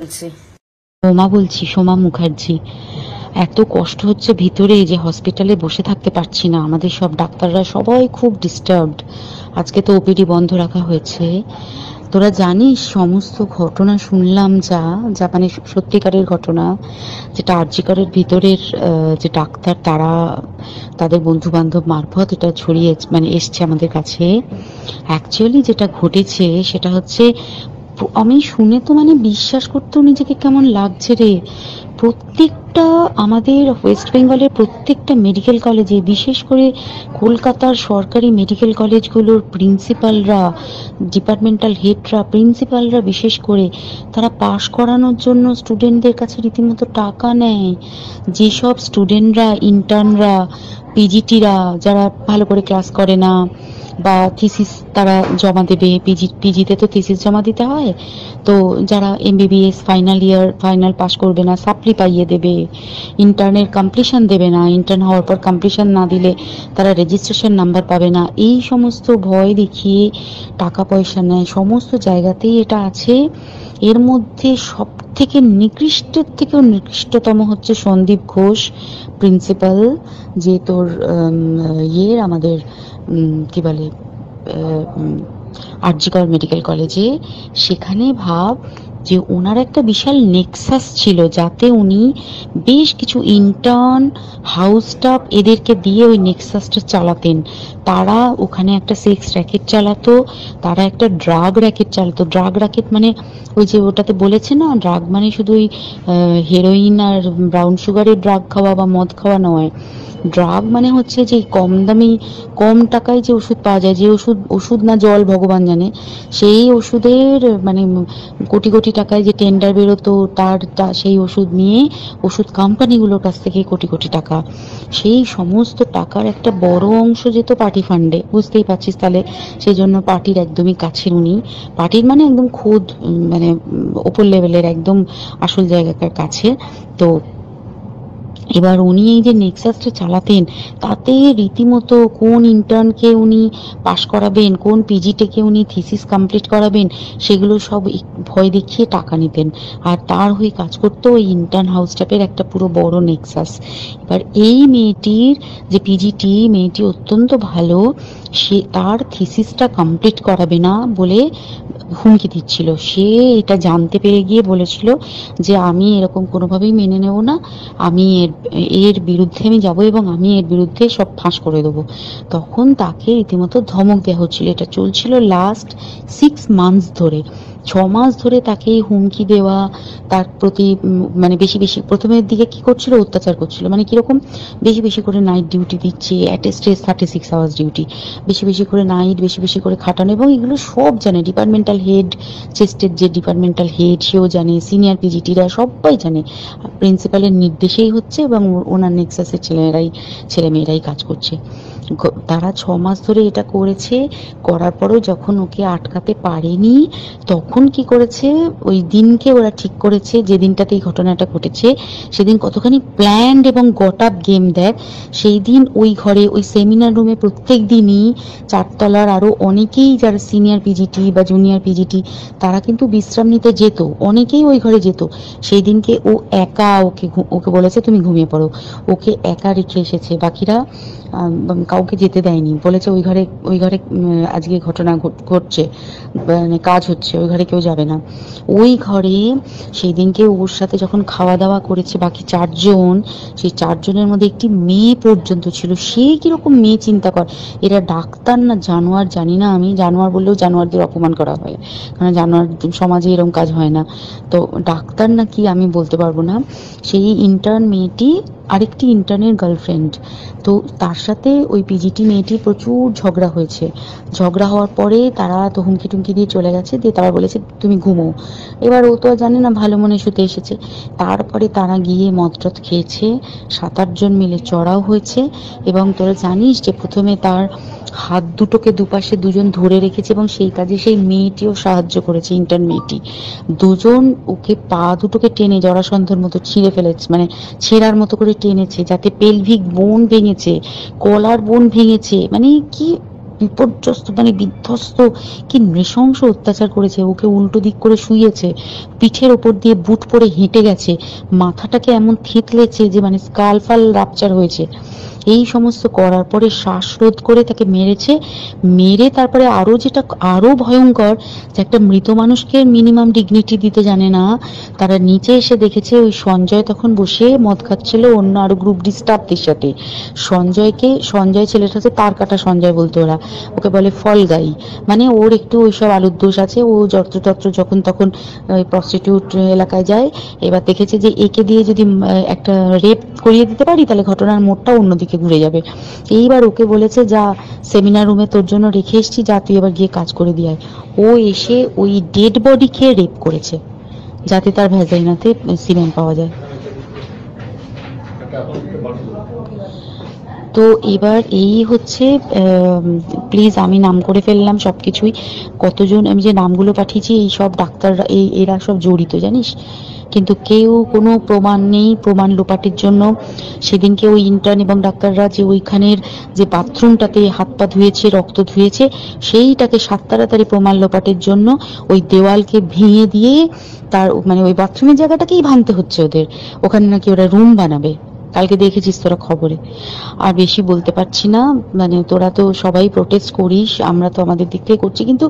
বলছি। সোমা বলছি, সোমা মুখার্জি। এত কষ্ট হচ্ছে ভিতরে যে হসপিটালে বসে থাকতে পারছি না। আমাদের সব ডাক্তাররা সবাই খুব ডিস্টার্বড। আজকে তো ওপিডি বন্ধ রাখা হয়েছে। তোরা জানিস সমস্ত ঘটনা শুনলাম, যা যা মানে সত্যিকারের ঘটনা, যেটা আরজিকরের ভিতরের যে ডাক্তার তারা তাদের বন্ধু বান্ধব মারফত এটা ছড়িয়ে মানে এসছে আমাদের কাছে। অ্যাকচুয়ালি যেটা ঘটেছে সেটা হচ্ছে, আমি শুনে তো মানে বিশ্বাস করতেও নিজেকে কেমন লাগছে রে। প্রত্যেকটা আমাদের ওয়েস্ট বেঙ্গলের প্রত্যেকটা মেডিকেল কলেজে, বিশেষ করে কলকাতার সরকারি মেডিকেল কলেজগুলোর প্রিন্সিপালরা, ডিপার্টমেন্টাল হেডরা, প্রিন্সিপালরা বিশেষ করে, তারা পাশ করানোর জন্য স্টুডেন্টদের কাছে রীতিমতো টাকা নেয়। যেসব স্টুডেন্টরা, ইন্টার্নরা, পিজিটিরা যারা ভালো করে ক্লাস করে না বা থিসিস তারা জমা দেবে, পিজিতে তো থিসিস জমা দিতে হয়, তো যারা MBBS final year final pass করবে না সাপ্লি পাইয়ে দেবে, ইন্টার্নের কমপ্লিশন দেবে না, ইন্টার্ন হওয়ার পর কমপ্লিশন না দিলে তারা রেজিস্ট্রেশন নাম্বার পাবে না, এই সমস্ত ভয় দেখিয়ে টাকা পয়সা নেয়। সমস্ত জায়গাতেই এটা আছে। এর মধ্যে সব থেকে নিকৃষ্টের থেকেও নিকৃষ্টতম হচ্ছে সন্দীপ ঘোষ, প্রিন্সিপাল, যে তোর আমাদের কি বলে আরজিকর মেডিকেল কলেজে। সেখানে ভাব যে ওনার একটা বিশাল নেক্সাস ছিল, যাতে উনি বেশ কিছু ইন্টার্ন, হাউস স্টাফ এদেরকে দিয়ে ওই নেক্সাসটা চালাতেন। তারা ওখানে একটা সেক্স র্যাকেট চালাতো, তারা একটা ড্রাগ র্যাকেট চালাতো। ড্রাগ র্যাকেট মানে ওই যে ওটাতে বলেছে না, ড্রাগ মানে শুধু ওই হেরোইন আর ব্রাউন সুগারের ড্রাগ খাওয়া বা মদ খাওয়া নয়। ড্রাগ মানে হচ্ছে যে কম দামি, কম টাকায় যে ওষুধ পাওয়া যায়, যে ওষুধ না জল ভগবান জানে, সেই ওষুধের মানে কোটি কোটি টাকায় যে টেন্ডার বেরোতো, সেই ওষুধ নিয়ে ওষুধ কোম্পানিগুলোর কাছ থেকে কোটি কোটি টাকা, সেই সমস্ত টাকার একটা বড় অংশ যেত পার্টি ফান্ডে। বুঝতেই পারছিস তাহলে। সেই জন্য পার্টির একদমই কাছের উনি, পার্টির মানে একদম খোদ মানে ওপর লেভেলের একদম আসল জায়গাকার কাছে। তো এবার উনি এই যে নেক্সাসটা চালাতেন, তাতে রীতিমতো কোন ইন্টার্নকে উনি পাশ করাবেন, কোন পিজিটিকে উনি থিসিস কমপ্লিট করাবেন, সেগুলো সব ভয় দেখিয়ে টাকা নিতেন। আর তার হয়ে কাজ করতো ওই ইন্টার্ন হাউস স্টাফের একটা পুরো বড় নেক্সাস। এবার এই মেয়েটির যে পিজিটি, মেয়েটি অত্যন্ত ভালো, সে তার থিসিসটা কমপ্লিট করাবে না বলে হুমকি দিচ্ছিল। সে এটা জানতে পেরে গিয়ে বলেছিল যে আমি এরকম কোনোভাবেই মেনে নেব না, আমি এর বিরুদ্ধে আমি যাব এবং আমি এর বিরুদ্ধে সব ফাঁস করে দেবো। তখন তাকে রীতিমতো ধমক দেওয়া হচ্ছিল। এটা চলছিল লাস্ট 6 মান্থস ধরে, 6 মাস ধরে তাকে হুমকি দেওয়া, তার প্রতি মানে বেশি বেশি প্রথমের দিকে কি করছিল, অত্যাচার করছিল। মানে কিরকম, বেশি বেশি করে নাইট ডিউটি দিচ্ছে, at a stress 36 hours duty, বেশি বেশি করে নাইট, বেশি বেশি করে খাটানো। এবং এগুলো সব জানে ডিপার্টমেন্টাল হেড, চেস্টের যে ডিপার্টমেন্টাল হেড সেও জানে, সিনিয়র পিজিটিরা সবাই জানে। প্রিন্সিপালের নির্দেশেই হচ্ছে এবং ওনার নেক্সাসের ছেলেমেয়েরাই কাজ করছে। তারা 6 মাস ধরে এটা করেছে। করার পরেও যখন ওকে আটকাতে পারেনি, তখন কি করেছে, ওই দিনকে ওরা ঠিক করেছে, যে দিনটাতে এই ঘটনাটা ঘটেছে সেদিন কতখানি প্ল্যান্ড এবং গট আপ গেম দেখ। সেই দিন ওই ঘরে, ওই সেমিনার রুমে প্রত্যেক দিনই 4তলার আরো অনেকেই যারা সিনিয়র পিজিটি বা জুনিয়র পিজিটি তারা কিন্তু বিশ্রাম নিতে যেত, অনেকেই ওই ঘরে যেত। সেই দিনকে ও একা, ওকে বলেছে তুমি ঘুমিয়ে পড়ো, ওকে একা রেখে এসেছে। বাকিরা কাউকে যেতে দেয়নি, বলেছে ওই ঘরে আজকে ঘটনা ঘটছে, মানে কাজ হচ্ছে, ওই ঘরে কেউ যাবে না। ওই ঘরে সেই দিনকে ওর সাথে যখন খাওয়া দাওয়া করেছে বাকি 4জন, সেই 4জনের মধ্যে একটি মেয়ে পর্যন্ত ছিল। সে কিরকম মেয়ে চিন্তা কর, এরা ডাক্তার না জানোয়ার জানি না, আমি জানোয়ার বললেও জানোয়ারদের অপমান করা হয়, কারণ জানোয়ার সমাজে এরকম কাজ হয় না। তো ডাক্তার না কি আমি বলতে পারবো না। সেই ইন্টার্ন মেয়েটি আরেকটি ইন্টার্নের গার্লফ্রেন্ড। তো তার সাথে ওই পিজিটি মেয়েটি প্রচুর ঝগড়া হয়েছে। ঝগড়া হওয়ার পরে তারা তো হুমকি টুমকি দিয়ে চলে গেছে, দিয়ে তারা বলেছে তুমি ঘুমো। এবার ও তো আর জানে না, ভালো মনে শুতে এসেছে। তারপরে তারা গিয়ে মদ টদ খেয়েছে, 7-8জন মিলে চড়াও হয়েছে। এবং তোরা জানিস যে প্রথমে তার হাত দুটোকে দুপাশে দুজন ধরে রেখেছে এবং সেই কাজে সেই মেয়েটিও সাহায্য করেছে, ইন্টার্ন মেয়েটি। দুজন ওকে পা দুটোকে টেনে জরাসন্ধের মতো ছিঁড়ে ফেলেছে, মানে ছেঁড়ার মতো করে টেনেছে, যাতে পেলভিক বোন ভেঙেছে, কলার বোন ভেঙেছে। মানে কি বিপর্যস্ত মানে বিধ্বস্ত, কি নৃশংস অত্যাচার করেছে। ওকে উল্টো দিক করে শুইয়েছে, পিঠের ওপর দিয়ে বুট পরে হেঁটে গেছে, মাথাটাকে এমন থেতলেছে যে মানে স্কাল ফাল রাপচার হয়েছে। এই সমস্ত করার পরে শ্বাসরোধ করে তাকে মেরেছে। মেরে তারপরে আরো যেটা আরো ভয়ঙ্কর, যে একটা মৃত মানুষকে মিনিমাম ডিগনিটি দিতে জানে না, তারা নিচে এসে দেখেছে ওই সঞ্জয় তখন বসে মদ খাচ্ছিল অন্য আরো গ্রুপ ডি স্টাফদের সাথে। সঞ্জয় ছেলেটা হচ্ছে তার কাটা সঞ্জয় বলতো ওরা, ওকে বলে ফল গাই, মানে ওর একটু ওইসব আলুর দোষ আছে। ও যত্রতত্র যখন তখন প্রস্টিটিউট এলাকায় যায়। এবার দেখেছে যে একে দিয়ে যদি একটা রেপ করিয়ে দিতে পারি তাহলে ঘটনার মোড়টা অন্যদিকে ঘুরে যাবে। এইবার ওকে বলেছে, যা সেমিনার রুমে তোর জন্য রেখে এসছি, যা তুই এবার গিয়ে কাজ করে দিয়ে আয়। ও এসে ওই ডেড বডি খেয়ে রেপ করেছে, যাতে তার ভ্যাজাইনাতে সিমেন্ট পাওয়া যায়। তো এবার এই হচ্ছে, প্লিজ আমি নাম করে ফেললাম সবকিছুই। কতজন আমি যে নামগুলো পাঠিয়েছি, এই সব ডাক্তাররা, এরা সব জড়িত জানিস, কিন্তু কেউ কোনো প্রমাণ নেই। প্রমাণ লোপাটের জন্য সেদিনকে ওই ইন্টার্ন এবং ডাক্তাররা যে ওইখানের যে বাথরুমটাতে হাত পা ধুয়েছে, রক্ত ধুয়েছে, সেইটাকে তাড়াতাড়ি প্রমাণ লোপাটের জন্য ওই দেওয়ালকে ভেঙে দিয়ে তার মানে ওই বাথরুমের জায়গাটাকেই ভাঙতে হচ্ছে ওদের। ওখানে নাকি ওরা রুম বানাবে, কালকে দেখেছিস তোরা খবরে। আর বেশি বলতে পারছি না, মানে তোরা তো সবাই প্রোটেস্ট করিস, আমরা তো আমাদের দিক থেকে করছি, কিন্তু